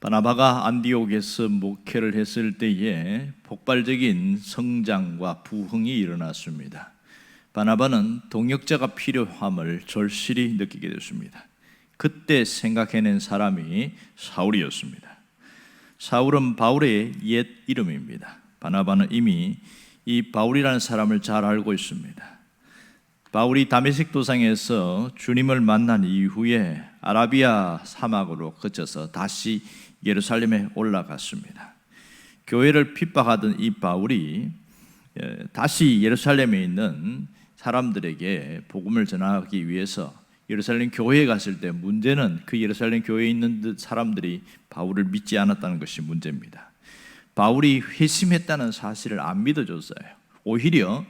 바나바가 안디옥에서 목회를 했을 때에 폭발적인 성장과 부흥이 일어났습니다. 바나바는 동역자가 필요함을 절실히 느끼게 됐습니다. 그때 생각해낸 사람이 사울이었습니다. 사울은 바울의 옛 이름입니다. 바나바는 이미 이 바울이라는 사람을 잘 알고 있습니다. 바울이 다메섹 도상에서 주님을 만난 이후에 아라비아 사막으로 거쳐서 다시 예루살렘에 올라갔습니다. 교회를 핍박하던 이 바울이 다시 예루살렘에 있는 사람들에게 복음을 전하기 위해서 예루살렘 교회에 갔을 때 문제는 그 예루살렘 교회에 있는 사람들이 바울을 믿지 않았다는 것이 문제입니다. 바울이 회심했다는 사실을 안 믿어줬어요. 오히려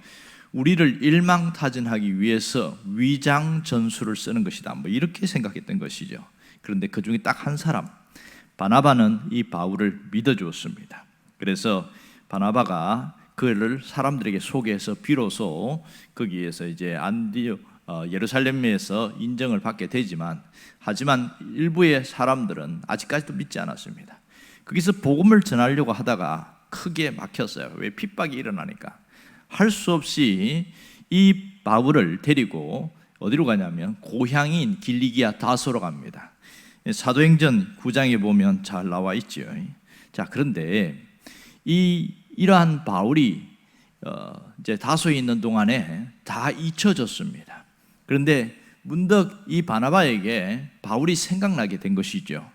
우리를 일망타진하기 위해서 위장 전술을 쓰는 것이다, 이렇게 생각했던 것이죠. 그런데 그 중에 딱 한 사람, 바나바는 이 바울을 믿어주었습니다. 그래서 바나바가 그를 사람들에게 소개해서 비로소 거기에서 이제 예루살렘에서 인정을 받게 되지만, 하지만 일부의 사람들은 아직까지도 믿지 않았습니다. 거기서 복음을 전하려고 하다가 크게 막혔어요. 왜? 핍박이 일어나니까. 할 수 없이 이 바울을 데리고 어디로 가냐면 고향인 길리기아 다소로 갑니다. 사도행전 9장에 보면 잘 나와 있죠. 자, 그런데 이러한 바울이 이제 다소에 있는 동안에 다 잊혀졌습니다. 그런데 문득 이 바나바에게 바울이 생각나게 된 것이죠.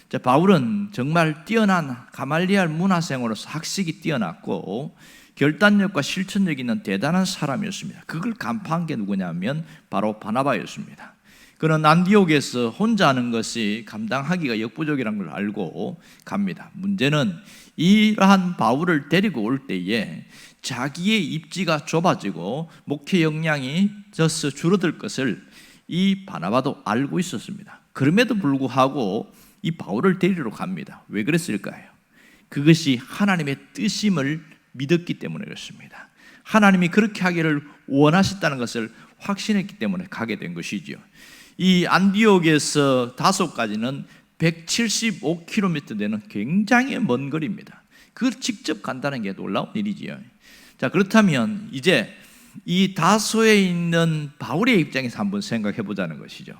자, 바울은 정말 뛰어난 가말리알 문화생으로서 학식이 뛰어났고 결단력과 실천력이 있는 대단한 사람이었습니다. 그걸 간파한 게 누구냐면 바로 바나바였습니다. 그는 안디옥에서 혼자 하는 것이 감당하기가 역부족이라는 걸 알고 갑니다. 문제는 이러한 바울을 데리고 올 때에 자기의 입지가 좁아지고 목회 역량이 줄어들 것을 이 바나바도 알고 있었습니다. 그럼에도 불구하고 이 바울을 데리러 갑니다. 왜 그랬을까요? 그것이 하나님의 뜻임을 믿었기 때문에 그렇습니다. 하나님이 그렇게 하기를 원하셨다는 것을 확신했기 때문에 가게 된 것이죠. 이 안디옥에서 다소까지는 175km 되는 굉장히 먼 거리입니다. 그걸 직접 간다는 게 놀라운 일이지요. 자, 그렇다면 이제 이 다소에 있는 바울의 입장에서 한번 생각해 보자는 것이죠.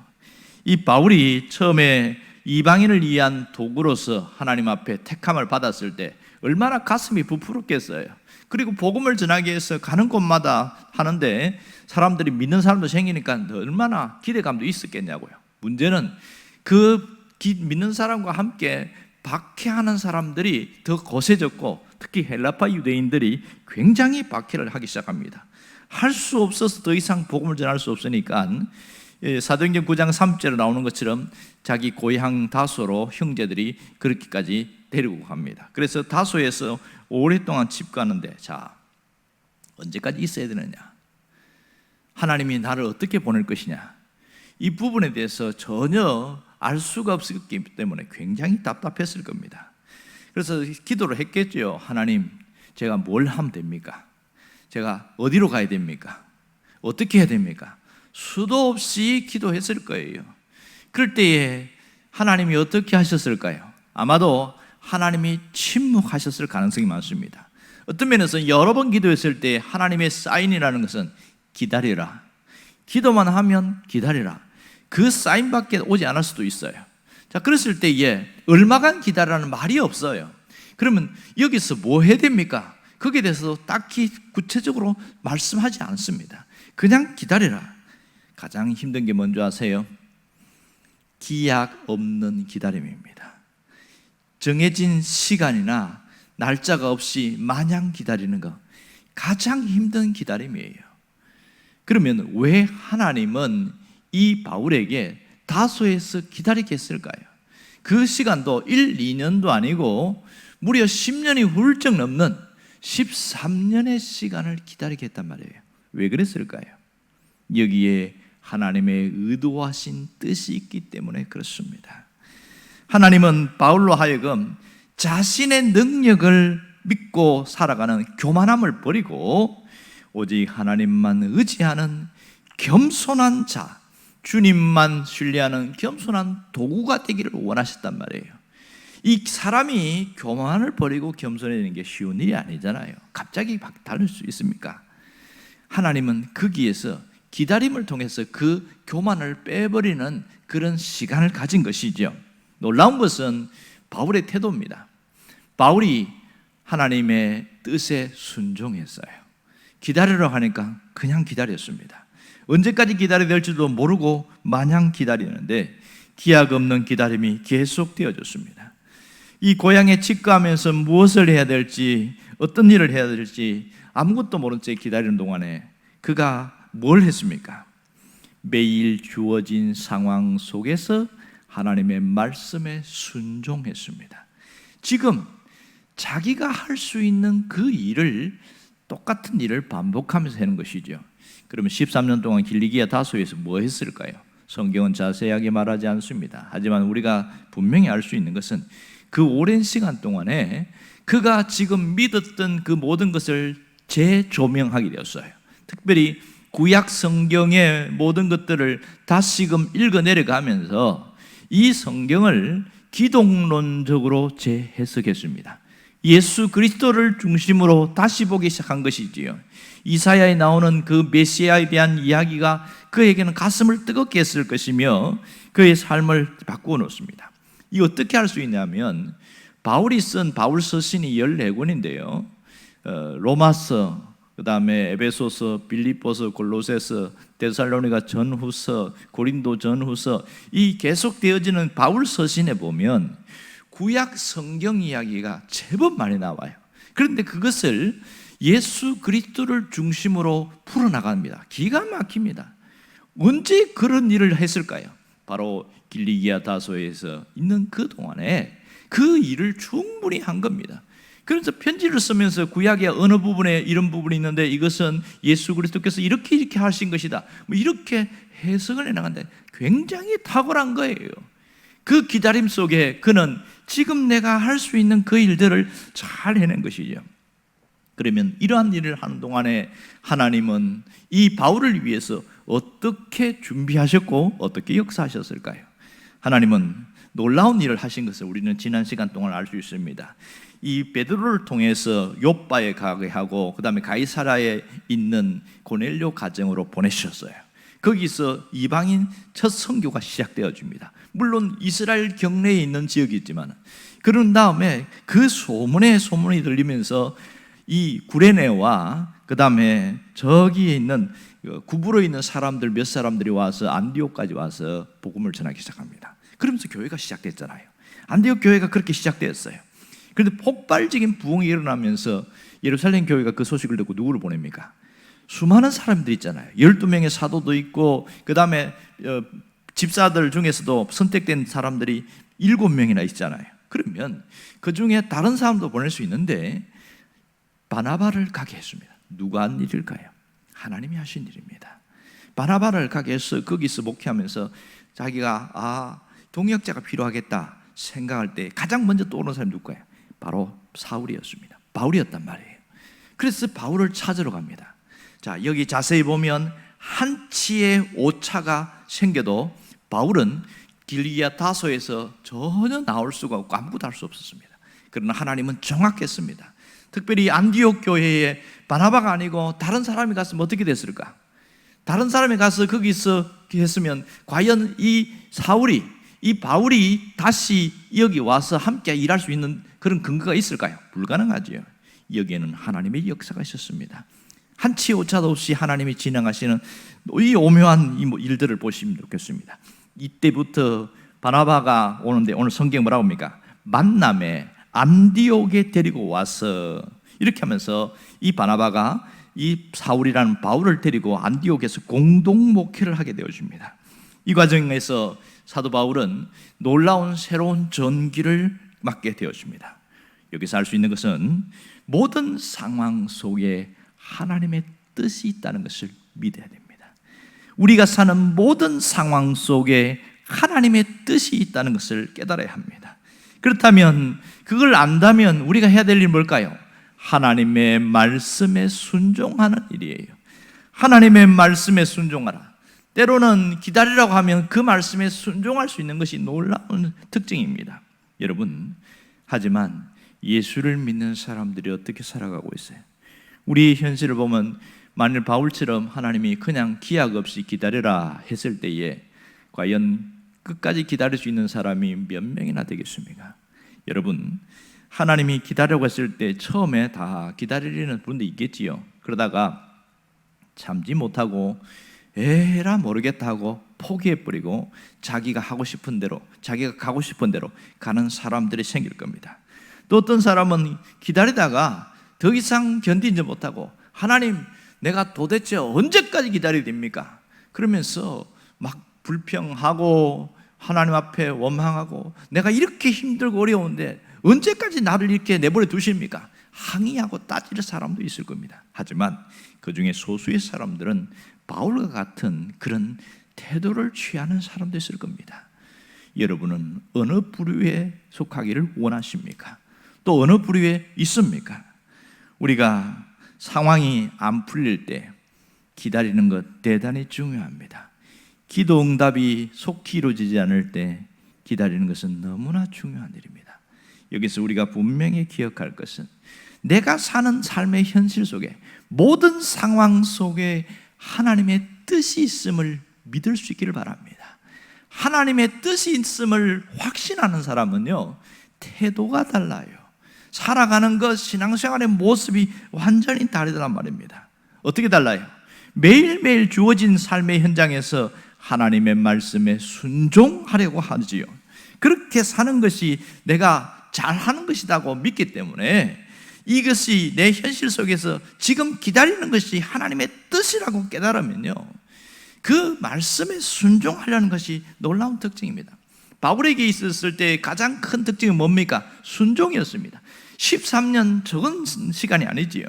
이 바울이 처음에 이방인을 위한 도구로서 하나님 앞에 택함을 받았을 때 얼마나 가슴이 부풀었겠어요. 그리고 복음을 전하기 위해서 가는 곳마다 하는데 사람들이 믿는 사람도 생기니까 얼마나 기대감도 있었겠냐고요. 문제는 그 믿는 사람과 함께 박해하는 사람들이 더 거세졌고, 특히 헬라파 유대인들이 굉장히 박해를 하기 시작합니다. 할 수 없어서 더 이상 복음을 전할 수 없으니까 사도행전 9장 3절에 나오는 것처럼 자기 고향 다소로 형제들이 그렇게까지 데리고 갑니다. 그래서 다소에서 오랫동안 집가는데, 자, 언제까지 있어야 되느냐? 하나님이 나를 어떻게 보낼 것이냐? 이 부분에 대해서 전혀 알 수가 없었기 때문에 굉장히 답답했을 겁니다. 그래서 기도를 했겠죠. 하나님, 제가 뭘 하면 됩니까? 제가 어디로 가야 됩니까? 어떻게 해야 됩니까? 수도 없이 기도했을 거예요. 그럴 때에 하나님이 어떻게 하셨을까요? 아마도 하나님이 침묵하셨을 가능성이 많습니다. 어떤 면에서 여러 번 기도했을 때 하나님의 사인이라는 것은 기다리라, 기도만 하면 기다리라, 그 사인밖에 오지 않을 수도 있어요. 자, 그랬을 때에 얼마간 기다리라는 말이 없어요. 그러면 여기서 뭐 해야 됩니까? 거기에 대해서 딱히 구체적으로 말씀하지 않습니다. 그냥 기다리라. 가장 힘든 게 뭔지 아세요? 기약 없는 기다림입니다. 정해진 시간이나 날짜가 없이 마냥 기다리는 것, 가장 힘든 기다림이에요. 그러면 왜 하나님은 이 바울에게 다소에서 기다리게 했을까요? 그 시간도 1, 2년도 아니고 무려 10년이 훌쩍 넘는 13년의 시간을 기다리게 했단 말이에요. 왜 그랬을까요? 여기에 하나님의 의도하신 뜻이 있기 때문에 그렇습니다. 하나님은 바울로 하여금 자신의 능력을 믿고 살아가는 교만함을 버리고 오직 하나님만 의지하는 겸손한 자, 주님만 신뢰하는 겸손한 도구가 되기를 원하셨단 말이에요. 이 사람이 교만을 버리고 겸손해지는 게 쉬운 일이 아니잖아요. 갑자기 다를 수 있습니까? 하나님은 거기에서 기다림을 통해서 그 교만을 빼버리는 그런 시간을 가진 것이죠. 놀라운 것은 바울의 태도입니다. 바울이 하나님의 뜻에 순종했어요. 기다리라고 하니까 그냥 기다렸습니다. 언제까지 기다려야 될지도 모르고 마냥 기다리는데 기약 없는 기다림이 계속되어졌습니다. 이 고향에 직거하면서 무엇을 해야 될지, 어떤 일을 해야 될지 아무것도 모른 채 기다리는 동안에 그가 뭘 했습니까? 매일 주어진 상황 속에서 하나님의 말씀에 순종했습니다. 지금 자기가 할 수 있는 그 일을, 똑같은 일을 반복하면서 하는 것이죠. 그러면 13년 동안 길리기아 다소에서 뭐 했을까요? 성경은 자세하게 말하지 않습니다. 하지만 우리가 분명히 알 수 있는 것은 그 오랜 시간 동안에 그가 지금 믿었던 그 모든 것을 재조명하게 되었어요. 특별히 구약 성경의 모든 것들을 다시금 읽어 내려가면서 이 성경을 기독론적으로 재해석했습니다. 예수 그리스도를 중심으로 다시 보기 시작한 것이지요. 이사야에 나오는 그 메시아에 대한 이야기가 그에게는 가슴을 뜨겁게 했을 것이며 그의 삶을 바꾸어 놓습니다. 이 어떻게 할 수 있냐면 바울이 쓴 바울 서신이 14권인데요. 로마서, 그 다음에 에베소서, 빌립보서, 골로새서, 데살로니가 전후서, 고린도 전후서, 이 계속되어지는 바울 서신에 보면 구약 성경 이야기가 제법 많이 나와요. 그런데 그것을 예수 그리스도를 중심으로 풀어나갑니다. 기가 막힙니다. 언제 그런 일을 했을까요? 바로 길리기아 다소에서 있는 그 동안에 그 일을 충분히 한 겁니다. 그래서 편지를 쓰면서 구약의 어느 부분에 이런 부분이 있는데 이것은 예수 그리스도께서 이렇게 하신 것이다, 뭐 이렇게 해석을 해나가는데 굉장히 탁월한 거예요. 그 기다림 속에 그는 지금 내가 할 수 있는 그 일들을 잘 해낸 것이죠. 그러면 이러한 일을 하는 동안에 하나님은 이 바울을 위해서 어떻게 준비하셨고 어떻게 역사하셨을까요? 하나님은 놀라운 일을 하신 것을 우리는 지난 시간 동안 알 수 있습니다. 이 베드로를 통해서 욥바에 가게 하고 그 다음에 가이사라에 있는 고넬료 가정으로 보내셨어요. 거기서 이방인 첫 선교가 시작되어집니다. 물론 이스라엘 경내에 있는 지역이 있지만 그런 다음에 그 소문이 들리면서 이 구레네와 그 다음에 저기에 있는 구부러 있는 사람들 몇 사람들이 와서 안디옥까지 와서 복음을 전하기 시작합니다. 그러면서 교회가 시작됐잖아요. 안디옥 교회가 그렇게 시작되었어요. 그런데 폭발적인 부흥이 일어나면서 예루살렘 교회가 그 소식을 듣고 누구를 보냅니까? 수많은 사람들이 있잖아요. 12명의 사도도 있고 그 다음에 집사들 중에서도 선택된 사람들이 7명이나 있잖아요. 그러면 그 중에 다른 사람도 보낼 수 있는데 바나바를 가게 했습니다. 누가 한 일일까요? 하나님이 하신 일입니다. 바나바를 가게 해서 거기서 목회하면서 자기가 동역자가 필요하겠다 생각할 때 가장 먼저 떠오르는 사람이 누구예요? 바로 사울이었습니다. 바울이었단 말이에요. 그래서 바울을 찾으러 갑니다. 자, 여기 자세히 보면 한치의 오차가 생겨도 바울은 길리기아 다소에서 전혀 나올 수가 없고 아무것도 할 수 없었습니다. 그러나 하나님은 정확했습니다. 특별히 안디옥 교회에 바나바가 아니고 다른 사람이 갔으면 어떻게 됐을까? 다른 사람이 가서 거기서 했으면 과연 이 사울이, 이 바울이 다시 여기 와서 함께 일할 수 있는 그런 근거가 있을까요? 불가능하지요. 여기에는 하나님의 역사가 있었습니다. 한치 오차도 없이 하나님이 진행하시는 이 오묘한 일들을 보시면 좋겠습니다. 이때부터 바나바가 오는데 오늘 성경 뭐라고 합니까? 만남에 안디옥에 데리고 와서 이렇게 하면서 이 바나바가 이 사울이라는 바울을 데리고 안디옥에서 공동 목회를 하게 되어집니다. 이 과정에서 사도 바울은 놀라운 새로운 전기를 맞게 되어집니다. 여기서 알 수 있는 것은 모든 상황 속에 하나님의 뜻이 있다는 것을 믿어야 됩니다. 우리가 사는 모든 상황 속에 하나님의 뜻이 있다는 것을 깨달아야 합니다. 그렇다면 그걸 안다면 우리가 해야 될 일이 뭘까요? 하나님의 말씀에 순종하는 일이에요. 하나님의 말씀에 순종하라. 때로는 기다리라고 하면 그 말씀에 순종할 수 있는 것이 놀라운 특징입니다. 여러분, 하지만 예수를 믿는 사람들이 어떻게 살아가고 있어요? 우리 현실을 보면 만일 바울처럼 하나님이 그냥 기약 없이 기다려라 했을 때에 과연 끝까지 기다릴 수 있는 사람이 몇 명이나 되겠습니까? 여러분, 하나님이 기다려고 했을 때 처음에 다 기다리려는 분도 있겠지요. 그러다가 참지 못하고 에라 모르겠다 하고 포기해버리고 자기가 하고 싶은 대로, 자기가 가고 싶은 대로 가는 사람들이 생길 겁니다. 또 어떤 사람은 기다리다가 더 이상 견디지 못하고 하나님, 내가 도대체 언제까지 기다려야 됩니까? 그러면서 막 불평하고 하나님 앞에 원망하고 내가 이렇게 힘들고 어려운데 언제까지 나를 이렇게 내버려 두십니까? 항의하고 따질 사람도 있을 겁니다. 하지만 그 중에 소수의 사람들은 바울과 같은 그런 태도를 취하는 사람도 있을 겁니다. 여러분은 어느 부류에 속하기를 원하십니까? 또 어느 부류에 있습니까? 우리가 상황이 안 풀릴 때 기다리는 것 대단히 중요합니다. 기도 응답이 속히 이루어지지 않을 때 기다리는 것은 너무나 중요한 일입니다. 여기서 우리가 분명히 기억할 것은 내가 사는 삶의 현실 속에 모든 상황 속에 하나님의 뜻이 있음을 믿을 수 있기를 바랍니다. 하나님의 뜻이 있음을 확신하는 사람은요, 태도가 달라요. 살아가는 것, 신앙생활의 모습이 완전히 다르단 말입니다. 어떻게 달라요? 매일매일 주어진 삶의 현장에서 하나님의 말씀에 순종하려고 하지요. 그렇게 사는 것이 내가 잘하는 것이라고 믿기 때문에 이것이 내 현실 속에서 지금 기다리는 것이 하나님의 뜻이라고 깨달으면요, 그 말씀에 순종하려는 것이 놀라운 특징입니다. 바울에게 있었을 때 가장 큰 특징은 뭡니까? 순종이었습니다. 13년 적은 시간이 아니지요.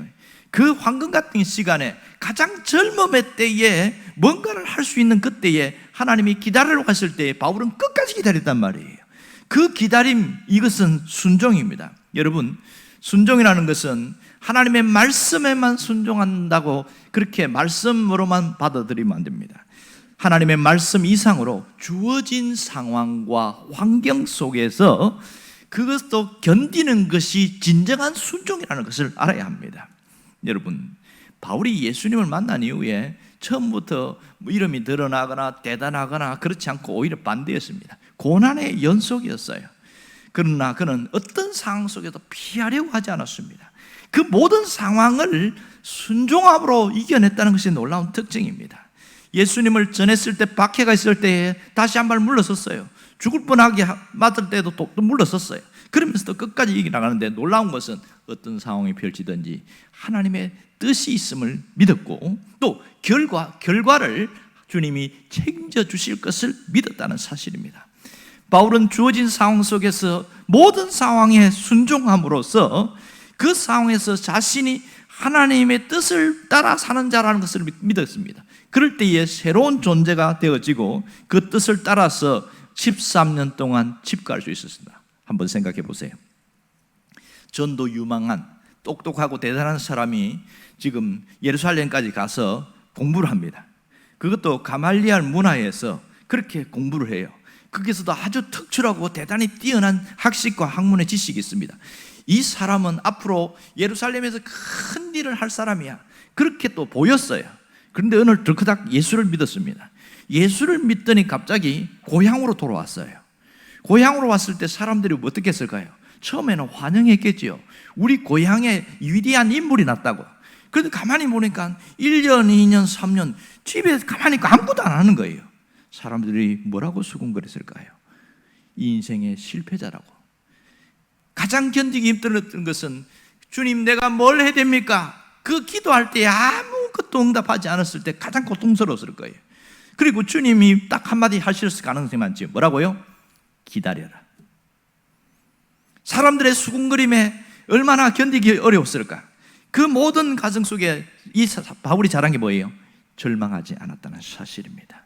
그 황금 같은 시간에 가장 젊음의 때에 뭔가를 할 수 있는 그때에 하나님이 기다리러 갔을 때 바울은 끝까지 기다렸단 말이에요. 그 기다림, 이것은 순종입니다. 여러분, 순종이라는 것은 하나님의 말씀에만 순종한다고 그렇게 말씀으로만 받아들이면 안 됩니다. 하나님의 말씀 이상으로 주어진 상황과 환경 속에서 그것도 견디는 것이 진정한 순종이라는 것을 알아야 합니다. 여러분, 바울이 예수님을 만난 이후에 처음부터 이름이 드러나거나 대단하거나 그렇지 않고 오히려 반대였습니다. 고난의 연속이었어요. 그러나 그는 어떤 상황 속에도 피하려고 하지 않았습니다. 그 모든 상황을 순종함으로 이겨냈다는 것이 놀라운 특징입니다. 예수님을 전했을 때 박해가 있을 때에 다시 한 발 물러섰어요. 죽을 뻔하게 맞을 때도 또 물러섰어요. 그러면서 또 끝까지 이겨나가는데 놀라운 것은 어떤 상황이 펼치든지 하나님의 뜻이 있음을 믿었고 또 결과를 주님이 책임져 주실 것을 믿었다는 사실입니다. 바울은 주어진 상황 속에서 모든 상황에 순종함으로써 그 상황에서 자신이 하나님의 뜻을 따라 사는 자라는 것을 믿었습니다. 그럴 때에 새로운 존재가 되어지고 그 뜻을 따라서 13년 동안 집가할 수 있었습니다. 한번 생각해 보세요. 전도 유망한 똑똑하고 대단한 사람이 지금 예루살렘까지 가서 공부를 합니다. 그것도 가말리알 문화에서 그렇게 공부를 해요. 거기서도 아주 특출하고 대단히 뛰어난 학식과 학문의 지식이 있습니다. 이 사람은 앞으로 예루살렘에서 큰 일을 할 사람이야. 그렇게 또 보였어요. 그런데 오늘 덜커닥 예수를 믿었습니다. 예수를 믿더니 갑자기 고향으로 돌아왔어요. 고향으로 왔을 때 사람들이 어떻게 했을까요? 처음에는 환영했겠지요. 우리 고향에 위대한 인물이 났다고. 그런데 가만히 보니까 1년, 2년, 3년 집에 가만히 있고 아무것도 안 하는 거예요. 사람들이 뭐라고 수군거렸을까요? 이 인생의 실패자라고. 가장 견디기 힘들었던 것은 주님, 내가 뭘 해야 됩니까? 그 기도할 때 아무것도 응답하지 않았을 때 가장 고통스러웠을 거예요. 그리고 주님이 딱 한마디 하실 가능성이 많지. 뭐라고요? 기다려라. 사람들의 수군거림에 얼마나 견디기 어려웠을까? 그 모든 과정 속에 이 바울이 잘한 게 뭐예요? 절망하지 않았다는 사실입니다.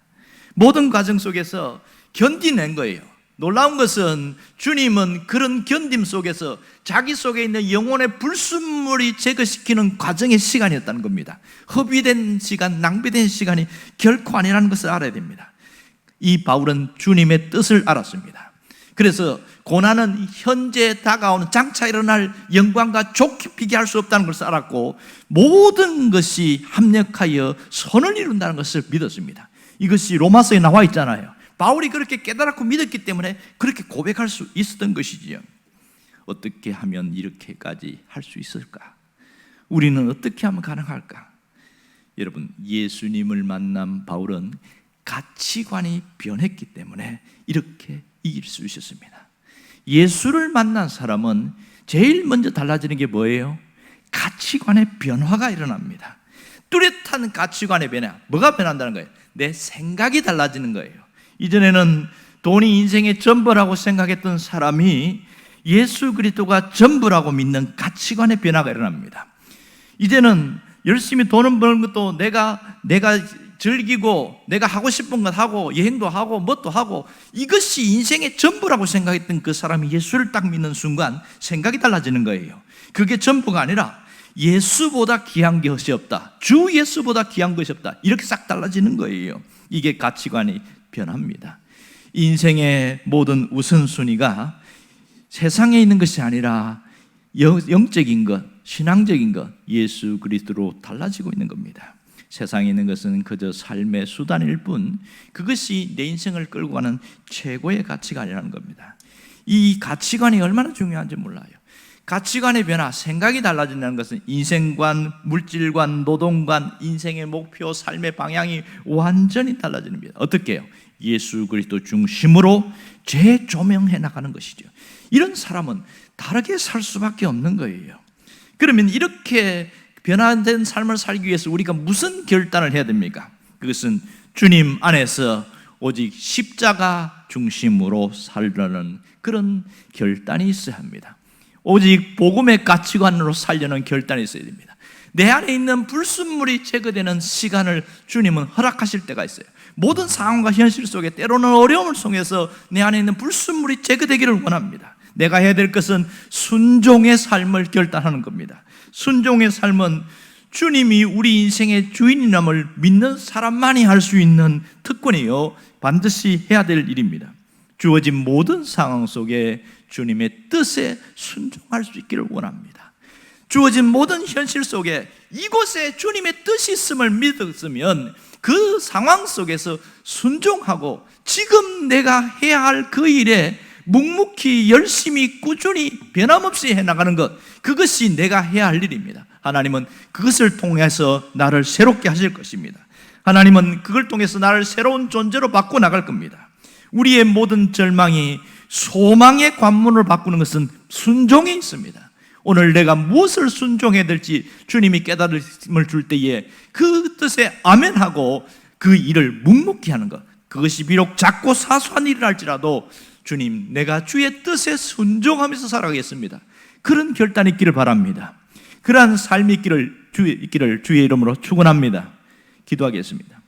모든 과정 속에서 견디낸 거예요. 놀라운 것은 주님은 그런 견딤 속에서 자기 속에 있는 영혼의 불순물이 제거시키는 과정의 시간이었다는 겁니다. 허비된 시간, 낭비된 시간이 결코 아니라는 것을 알아야 됩니다. 이 바울은 주님의 뜻을 알았습니다. 그래서 고난은 현재 다가오는 장차 일어날 영광과 좋게 비교할 수 없다는 것을 알았고 모든 것이 합력하여 선을 이룬다는 것을 믿었습니다. 이것이 로마서에 나와 있잖아요. 바울이 그렇게 깨달았고 믿었기 때문에 그렇게 고백할 수 있었던 것이지요. 어떻게 하면 이렇게까지 할 수 있을까? 우리는 어떻게 하면 가능할까? 여러분, 예수님을 만난 바울은 가치관이 변했기 때문에 이렇게 이길 수 있었습니다. 예수를 만난 사람은 제일 먼저 달라지는 게 뭐예요? 가치관의 변화가 일어납니다. 뚜렷한 가치관의 변화. 뭐가 변한다는 거예요? 내 생각이 달라지는 거예요. 이전에는 돈이 인생의 전부라고 생각했던 사람이 예수 그리스도가 전부라고 믿는 가치관의 변화가 일어납니다. 이제는 열심히 돈을 버는 것도 내가 즐기고 내가 하고 싶은 것 하고 여행도 하고 뭣도 하고 이것이 인생의 전부라고 생각했던 그 사람이 예수를 딱 믿는 순간 생각이 달라지는 거예요. 그게 전부가 아니라 예수보다 귀한 것이 없다, 주 예수보다 귀한 것이 없다, 이렇게 싹 달라지는 거예요. 이게 가치관이 변합니다. 인생의 모든 우선순위가 세상에 있는 것이 아니라 영적인 것, 신앙적인 것, 예수 그리스도로 달라지고 있는 겁니다. 세상에 있는 것은 그저 삶의 수단일 뿐 그것이 내 인생을 끌고 가는 최고의 가치관이라는 겁니다. 이 가치관이 얼마나 중요한지 몰라요. 가치관의 변화, 생각이 달라진다는 것은 인생관, 물질관, 노동관, 인생의 목표, 삶의 방향이 완전히 달라지는 겁니다. 어떻게 해요? 예수 그리스도 중심으로 재조명해 나가는 것이죠. 이런 사람은 다르게 살 수밖에 없는 거예요. 그러면 이렇게 변화된 삶을 살기 위해서 우리가 무슨 결단을 해야 됩니까? 그것은 주님 안에서 오직 십자가 중심으로 살려는 그런 결단이 있어야 합니다. 오직 복음의 가치관으로 살려는 결단이 있어야 됩니다. 내 안에 있는 불순물이 제거되는 시간을 주님은 허락하실 때가 있어요. 모든 상황과 현실 속에 때로는 어려움을 통해서 내 안에 있는 불순물이 제거되기를 원합니다. 내가 해야 될 것은 순종의 삶을 결단하는 겁니다. 순종의 삶은 주님이 우리 인생의 주인임을 믿는 사람만이 할 수 있는 특권이요, 반드시 해야 될 일입니다. 주어진 모든 상황 속에 주님의 뜻에 순종할 수 있기를 원합니다. 주어진 모든 현실 속에 이곳에 주님의 뜻이 있음을 믿었으면 그 상황 속에서 순종하고 지금 내가 해야 할 그 일에 묵묵히 열심히 꾸준히 변함없이 해나가는 것, 그것이 내가 해야 할 일입니다. 하나님은 그것을 통해서 나를 새롭게 하실 것입니다. 하나님은 그걸 통해서 나를 새로운 존재로 바꿔 나갈 겁니다. 우리의 모든 절망이 소망의 관문을 바꾸는 것은 순종에 있습니다. 오늘 내가 무엇을 순종해야 될지 주님이 깨달음을 줄 때에 그 뜻에 아멘하고 그 일을 묵묵히 하는 것, 그것이 비록 작고 사소한 일을 할지라도 주님, 내가 주의 뜻에 순종하면서 살아가겠습니다, 그런 결단이 있기를 바랍니다. 그러한 삶이 있기를 주의 이름으로 축원합니다. 기도하겠습니다.